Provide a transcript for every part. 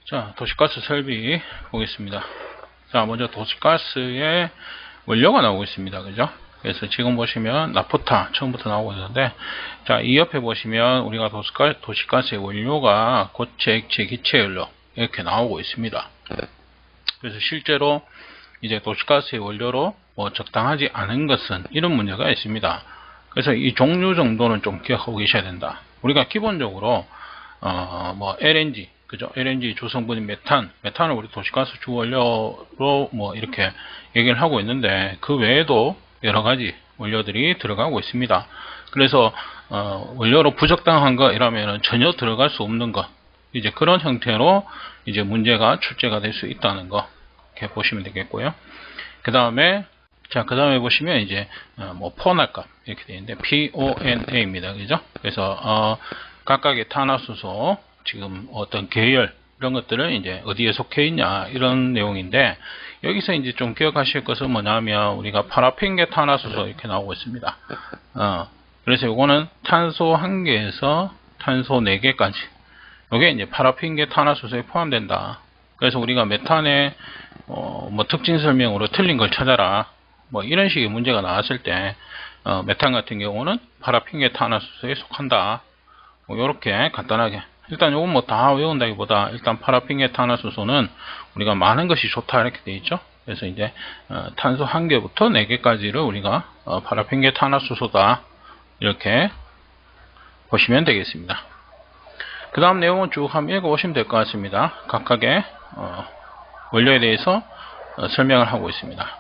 자, 도시가스 설비 보겠습니다. 자, 먼저 도시가스의 원료가 나오고 있습니다. 그죠? 그래서 지금 보시면 나프타 처음부터 나오고 있는데, 자, 이 옆에 보시면 우리가 도시가스의 원료가 고체, 액체, 기체 연료 이렇게 나오고 있습니다. 그래서 실제로 이제 도시가스의 원료로 적당하지 않은 것은 이런 문제가 있습니다. 그래서 이 종류 정도는 좀 기억하고 계셔야 된다. 우리가 기본적으로 LNG, 그죠? LNG 주성분인 메탄을 우리 도시가스 주원료로 이렇게 얘기를 하고 있는데, 그 외에도 여러 가지 원료들이 들어가고 있습니다. 그래서 원료로 부적당한 거 이라면은 전혀 들어갈 수 없는 것, 이제 그런 형태로 이제 문제가 출제가 될 수 있다는 거 이렇게 보시면 되겠고요. 그 다음에 보시면 이제 포날값 이렇게 되어 있는데 PONA입니다. 그죠? 그래서 각각의 탄화수소 지금 어떤 계열 이런 것들은 이제 어디에 속해 있냐 이런 내용인데, 여기서 이제 좀 기억하실 것은 뭐냐면 우리가 파라핀계 탄화수소 이렇게 나오고 있습니다. 그래서 요거는 탄소 1개에서 탄소 4개까지 요게 이제 파라핀계 탄화수소에 포함된다. 그래서 우리가 메탄의 특징 설명으로 틀린 걸 찾아라 이런 식의 문제가 나왔을 때 메탄 같은 경우는 파라핀계 탄화수소에 속한다. 요렇게 간단하게 일단 요건 다 외운다기보다 일단 파라핀계 탄화수소는 우리가 많은 것이 좋다 이렇게 되어 있죠. 그래서 이제 탄소 1개부터 4개까지를 우리가 파라핀계 탄화수소다 이렇게 보시면 되겠습니다. 그 다음 내용은 쭉 한번 읽어보시면 될 것 같습니다. 각각의 원료에 대해서 설명을 하고 있습니다.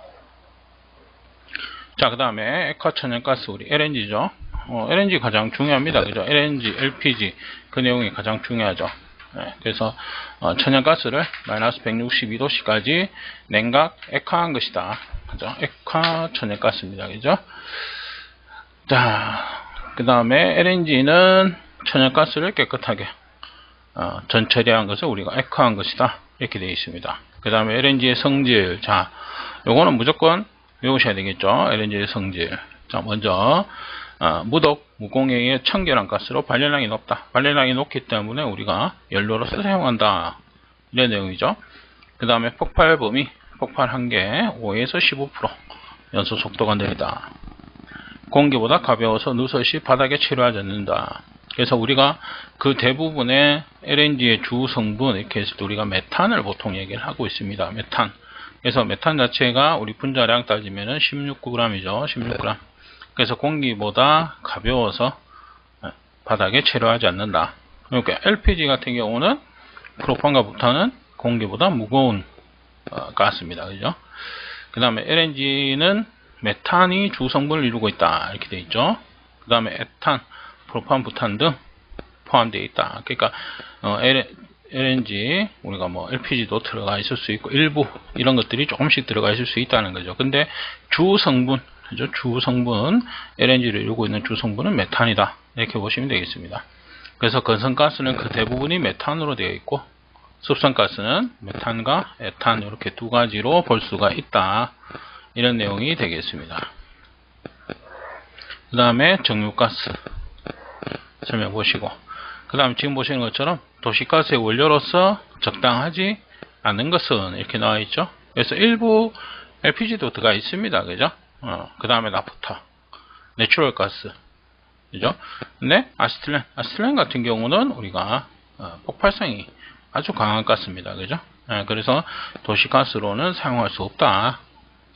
자, 그 다음에 액화천연가스 우리 LNG죠. LNG 가장 중요합니다. 그죠? LNG, LPG 그 내용이 가장 중요하죠. 네, 그래서 천연가스를 마이너스 162도씨까지 냉각 액화한 것이다. 그죠? 액화 천연가스입니다. 그죠? 자, 그 다음에 LNG는 천연가스를 깨끗하게 전처리한 것을 우리가 액화한 것이다. 이렇게 되어 있습니다. 그 다음에 LNG의 성질. 자, 요거는 무조건 외우셔야 되겠죠. LNG의 성질. 자, 먼저 무독, 무공해의 청결한 가스로 발열량이 높다. 발열량이 높기 때문에 우리가 연료로서 사용한다. 이런 내용이죠. 그 다음에 폭발 범위, 폭발 한계 5에서 15%, 연소 속도가 느리다. 공기보다 가벼워서 누설 시 바닥에 치료하지 않는다. 그래서 우리가 그 대부분의 LNG의 주 성분 이렇게 했을 때 우리가 메탄을 보통 얘기를 하고 있습니다. 메탄. 그래서 메탄 자체가 우리 분자량 따지면은 16g이죠. 16g. 그래서 공기보다 가벼워서 바닥에 체류하지 않는다. 그러니까 LPG 같은 경우는 프로판과 부탄은 공기보다 무거운 가스입니다. 그죠? 그 다음에 LNG는 메탄이 주 성분을 이루고 있다. 이렇게 되어 있죠. 그 다음에 에탄, 프로판, 부탄 등 포함되어 있다. 그러니까 LNG 우리가 LPG도 들어가 있을 수 있고 일부 이런 것들이 조금씩 들어가 있을 수 있다는 거죠. 근데 주 성분, 그죠? 주 성분, LNG를 이루고 있는 주 성분은 메탄이다. 이렇게 보시면 되겠습니다. 그래서 건성가스는 그 대부분이 메탄으로 되어 있고, 습성가스는 메탄과 에탄 이렇게 두 가지로 볼 수가 있다. 이런 내용이 되겠습니다. 그 다음에 정유가스 설명 보시고, 그 다음에 지금 보시는 것처럼 도시가스의 원료로서 적당하지 않은 것은 이렇게 나와 있죠. 그래서 일부 LPG도 들어가 있습니다. 그죠? 그 다음에 나프타, 내추럴 가스, 그죠? 근데 아세틸렌 같은 경우는 우리가 폭발성이 아주 강한 가스입니다. 그죠? 그래서 도시가스로는 사용할 수 없다.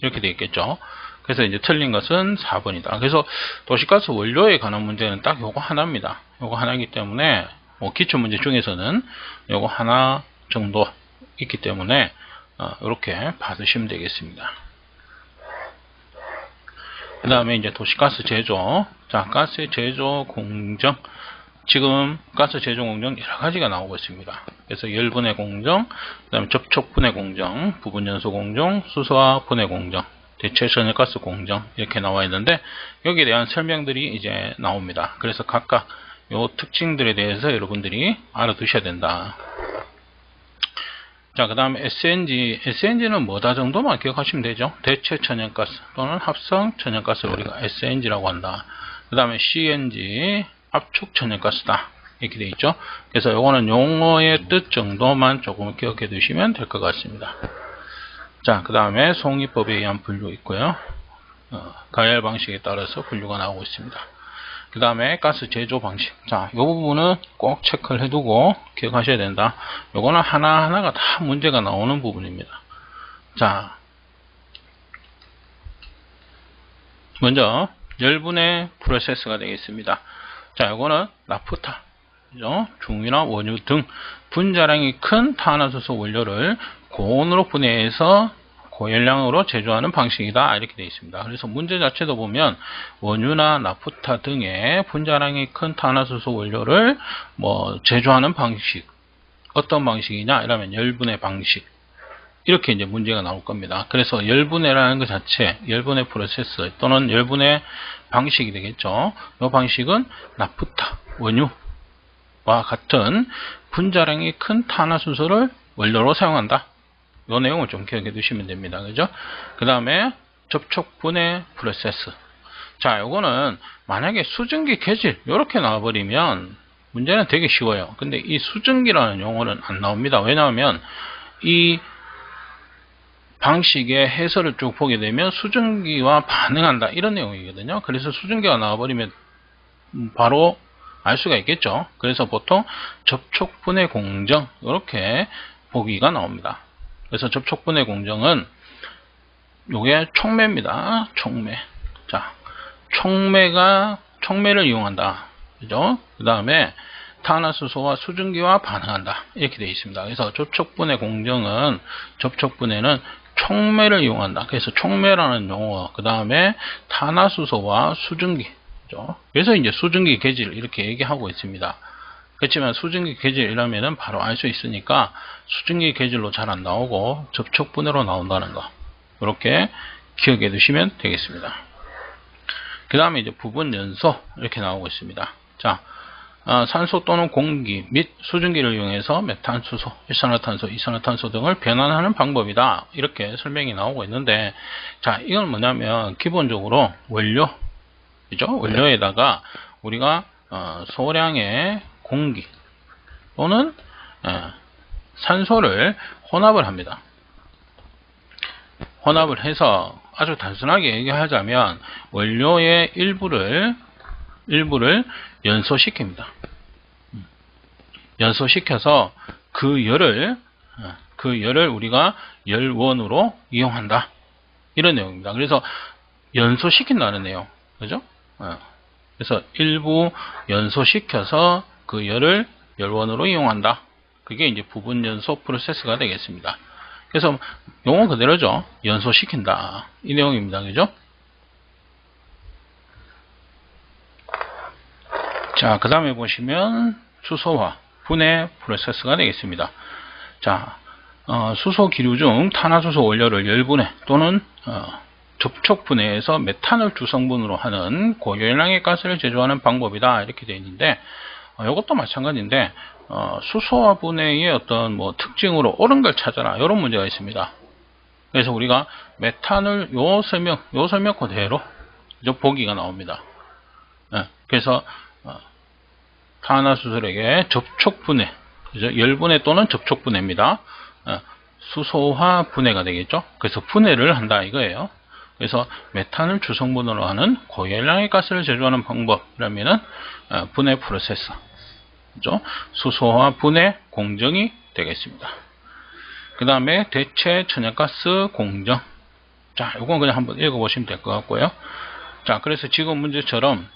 이렇게 되어 있겠죠. 그래서 이제 틀린 것은 4번이다. 그래서 도시가스 원료에 관한 문제는 딱 요거 하나입니다. 요거 하나이기 때문에 기출문제 중에서는 요거 하나 정도 있기 때문에 이렇게 받으시면 되겠습니다. 그 다음에 이제 도시가스 제조. 자, 가스의 제조 공정. 지금 가스 제조 공정 여러 가지가 나오고 있습니다. 그래서 열분해 공정, 그 다음에 접촉분해 공정, 부분연소 공정, 수소화 분해 공정, 대체 천연가스 공정 이렇게 나와 있는데, 여기에 대한 설명들이 이제 나옵니다. 그래서 각각 요 특징들에 대해서 여러분들이 알아두셔야 된다. 자, 그 다음에 SNG는 뭐다 정도만 기억하시면 되죠. 대체 천연가스 또는 합성 천연가스를 우리가 SNG라고 한다. 그 다음에 CNG, 압축 천연가스다. 이렇게 되어 있죠. 그래서 요거는 용어의 뜻 정도만 조금 기억해 두시면 될 것 같습니다. 자, 그 다음에 송이법에 의한 분류 있고요. 가열 방식에 따라서 분류가 나오고 있습니다. 그 다음에 가스 제조 방식. 자, 이 부분은 꼭 체크를 해두고 기억하셔야 된다. 요거는 하나하나가 다 문제가 나오는 부분입니다. 자, 먼저 열분해 프로세스가 되겠습니다. 자, 요거는 나프타, 그죠? 중유나 원유 등 분자량이 큰 탄화수소 원료를 고온으로 분해해서 고열량으로 제조하는 방식이다, 이렇게 되어 있습니다. 그래서 문제 자체도 보면 원유나 나프타 등의 분자량이 큰 탄화수소 원료를 제조하는 방식, 어떤 방식이냐 이러면 열분해 방식, 이렇게 이제 문제가 나올 겁니다. 그래서 열분해라는 것 자체, 열분해 프로세스 또는 열분해 방식이 되겠죠. 이 방식은 나프타, 원유와 같은 분자량이 큰 탄화수소를 원료로 사용한다. 이 내용을 좀 기억해 두시면 됩니다. 그죠? 그 다음에 접촉분해 프로세스. 자, 요거는 만약에 수증기 계질 이렇게 나와버리면 문제는 되게 쉬워요. 근데 이 수증기라는 용어는 안 나옵니다. 왜냐하면 이 방식의 해설을 쭉 보게 되면 수증기와 반응한다, 이런 내용이거든요. 그래서 수증기가 나와버리면 바로 알 수가 있겠죠. 그래서 보통 접촉분해 공정 이렇게 보기가 나옵니다. 그래서 접촉분해 공정은 요게 촉매입니다. 촉매. 자, 촉매를 이용한다. 그죠? 그 다음에 탄화수소와 수증기와 반응한다, 이렇게 되어 있습니다. 그래서 접촉분해 공정은, 접촉분해는 촉매를 이용한다. 그래서 촉매라는 용어, 그 다음에 탄화수소와 수증기, 그죠? 그래서 이제 수증기 계질 이렇게 얘기하고 있습니다. 그렇지만 수증기 계질이라면은 바로 알 수 있으니까 수증기 계질로 잘 안 나오고 접촉분해로 나온다는 거, 이렇게 기억해 두시면 되겠습니다. 그 다음에 이제 부분 연소 이렇게 나오고 있습니다. 자, 산소 또는 공기 및 수증기를 이용해서 메탄수소, 일산화탄소, 이산화탄소 등을 변환하는 방법이다, 이렇게 설명이 나오고 있는데, 자, 이건 뭐냐면 기본적으로 원료, 그죠? 원료에다가 우리가 소량의 공기 또는 산소를 혼합을 합니다. 혼합을 해서 아주 단순하게 얘기하자면 원료의 일부를 연소시킵니다. 연소시켜서 그 열을 우리가 열원으로 이용한다, 이런 내용입니다. 그래서 연소시킨다는 내용, 그죠? 그래서 일부 연소시켜서 그 열을 열원으로 이용한다. 그게 이제 부분 연소 프로세스가 되겠습니다. 그래서 용어 그대로죠. 연소시킨다, 이 내용입니다. 그죠? 자, 그 다음에 보시면 수소화 분해 프로세스가 되겠습니다. 자, 수소 기류 중 탄화수소 원료를 열분해 또는 접촉 분해해서 메탄을 주성분으로 하는 고열량의 가스를 제조하는 방법이다, 이렇게 되어 있는데, 이것도 마찬가지인데 수소화 분해의 어떤 특징으로 옳은 걸 찾아라, 이런 문제가 있습니다. 그래서 우리가 메탄을 요 설명 그대로 보기가 나옵니다. 그래서 탄화수소에게 접촉 분해, 그죠? 열분해 또는 접촉 분해입니다. 수소화 분해가 되겠죠. 그래서 분해를 한다, 이거예요. 그래서 메탄을 주성분으로 하는 고열량의 가스를 제조하는 방법이라면은 분해 프로세스, 그죠? 수소화 분해 공정이 되겠습니다. 그 다음에 대체 천연가스 공정. 자, 이건 그냥 한번 읽어보시면 될 것 같고요. 자, 그래서 지금 문제처럼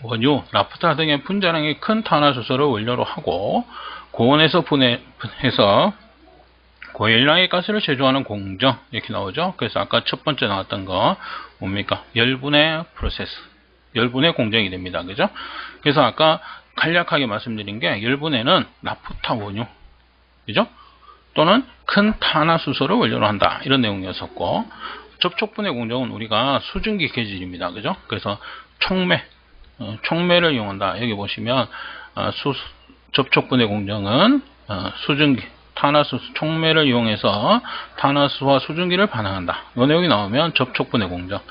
원유, 나프타 등의 분자량이 큰 탄화수소를 원료로 하고 고온에서 분해해서 고열량의 가스를 제조하는 공정, 이렇게 나오죠. 그래서 아까 첫 번째 나왔던 거 뭡니까? 열분해 프로세스, 열분해 공정이 됩니다. 그죠? 그래서 아까 간략하게 말씀드린 게 열분해는 나프타 원유, 그죠? 또는 큰 탄화수소를 원료로 한다, 이런 내용이었었고, 접촉분해 공정은 우리가 수증기 계질입니다. 그죠? 그래서 촉매를 이용한다. 여기 보시면 접촉분해 공정은 수증기, 탄화수소, 촉매를 이용해서 탄화수소와 수증기를 반응한다. 이 내용이 나오면 접촉분해 공정.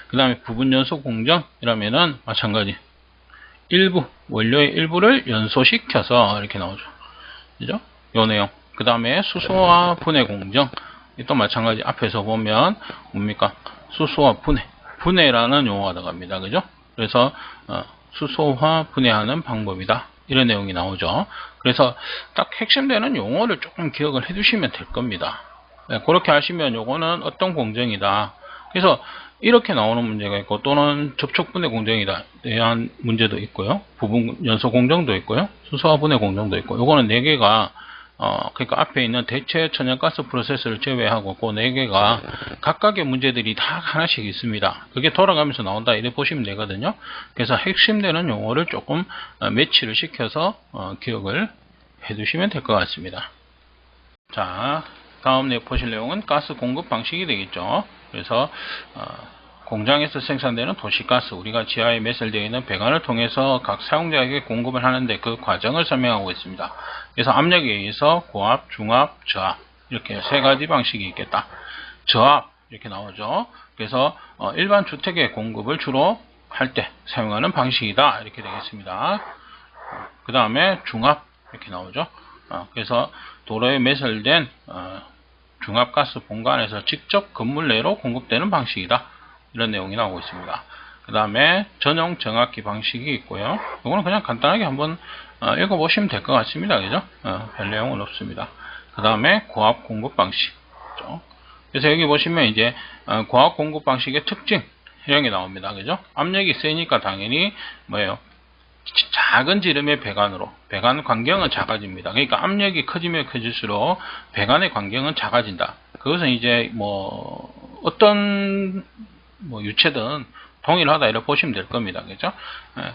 그 다음에 부분연소 공정이라면은 마찬가지 일부, 원료의 일부를 연소시켜서 이렇게 나오죠. 그죠? 요 내용. 그 다음에 수소와 분해 공정. 또 마찬가지 앞에서 보면 뭡니까? 수소와 분해. 분해라는 용어가 들어갑니다. 그죠? 그래서 수소화 분해하는 방법이다. 이런 내용이 나오죠. 그래서 딱 핵심되는 용어를 조금 기억을 해두시면 될 겁니다. 네, 그렇게 하시면 요거는 어떤 공정이다. 그래서 이렇게 나오는 문제가 있고 또는 접촉 분해 공정이다 대한 문제도 있고요. 부분 연소 공정도 있고요. 수소화 분해 공정도 있고 요거는 4개가 그러니까 앞에 있는 대체 천연가스 프로세스를 제외하고 그 4개가 각각의 문제들이 다 하나씩 있습니다. 그게 돌아가면서 나온다 이렇게 보시면 되거든요. 그래서 핵심되는 용어를 조금 매치를 시켜서 기억을 해 두시면 될 것 같습니다. 자, 다음 보실 내용은 가스 공급 방식이 되겠죠. 그래서 공장에서 생산되는 도시가스, 우리가 지하에 매설되어 있는 배관을 통해서 각 사용자에게 공급을 하는데 그 과정을 설명하고 있습니다. 그래서 압력에 의해서 고압, 중압, 저압 이렇게 3가지 방식이 있겠다. 저압 이렇게 나오죠. 그래서 일반 주택의 공급을 주로 할 때 사용하는 방식이다 이렇게 되겠습니다. 그 다음에 중압 이렇게 나오죠. 그래서 도로에 매설된 중압가스 본관에서 직접 건물 내로 공급되는 방식이다. 이런 내용이 나오고 있습니다. 그 다음에 전용 정압기 방식이 있고요. 이거는 그냥 간단하게 한번 읽어보시면 될 것 같습니다. 그죠? 별 내용은 없습니다. 그 다음에 고압 공급 방식. 그죠? 그래서 여기 보시면 이제 고압 공급 방식의 특징 이런 게 나옵니다. 그죠? 압력이 세니까 당연히 뭐예요? 작은 지름의 배관으로 배관 광경은 작아집니다. 그러니까 압력이 커지면 커질수록 배관의 광경은 작아진다. 그것은 이제 어떤 유체든 동일하다 이렇게 보시면 될 겁니다. 그죠?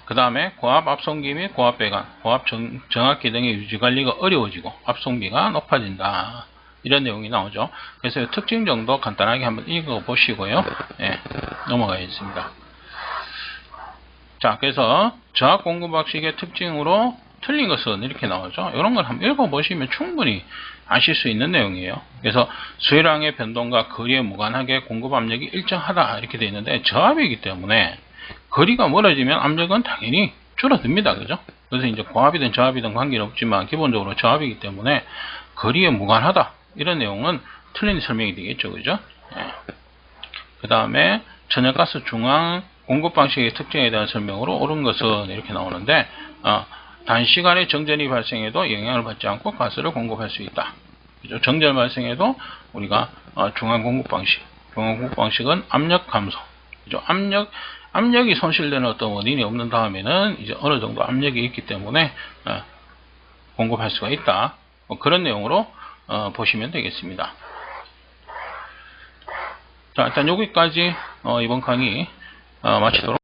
그 다음에 고압 압송기 및 고압 배관, 고압 정압기 등의 유지 관리가 어려워지고 압송비가 높아진다. 이런 내용이 나오죠. 그래서 특징 정도 간단하게 한번 읽어 보시고요. 넘어가겠습니다. 자, 그래서 저압 공급 방식의 특징으로 틀린 것은 이렇게 나오죠. 이런 걸 한번 읽어보시면 충분히 아실 수 있는 내용이에요. 그래서 수율량의 변동과 거리에 무관하게 공급 압력이 일정하다 이렇게 되어 있는데 저압이기 때문에 거리가 멀어지면 압력은 당연히 줄어듭니다. 그죠? 그래서 이제 고압이든 저압이든 관계는 없지만 기본적으로 저압이기 때문에 거리에 무관하다 이런 내용은 틀린 설명이 되겠죠. 그죠? 그 다음에 천연가스 중앙 공급 방식의 특징에 대한 설명으로 옳은 것은 이렇게 나오는데 단시간에 정전이 발생해도 영향을 받지 않고 가스를 공급할 수 있다. 그죠? 정전 발생해도 우리가 중앙 공급 방식은 압력 감소. 그죠? 압력이 손실되는 어떤 원인이 없는 다음에는 이제 어느 정도 압력이 있기 때문에 공급할 수가 있다. 그런 내용으로 보시면 되겠습니다. 자, 일단 여기까지 이번 강의 마치도록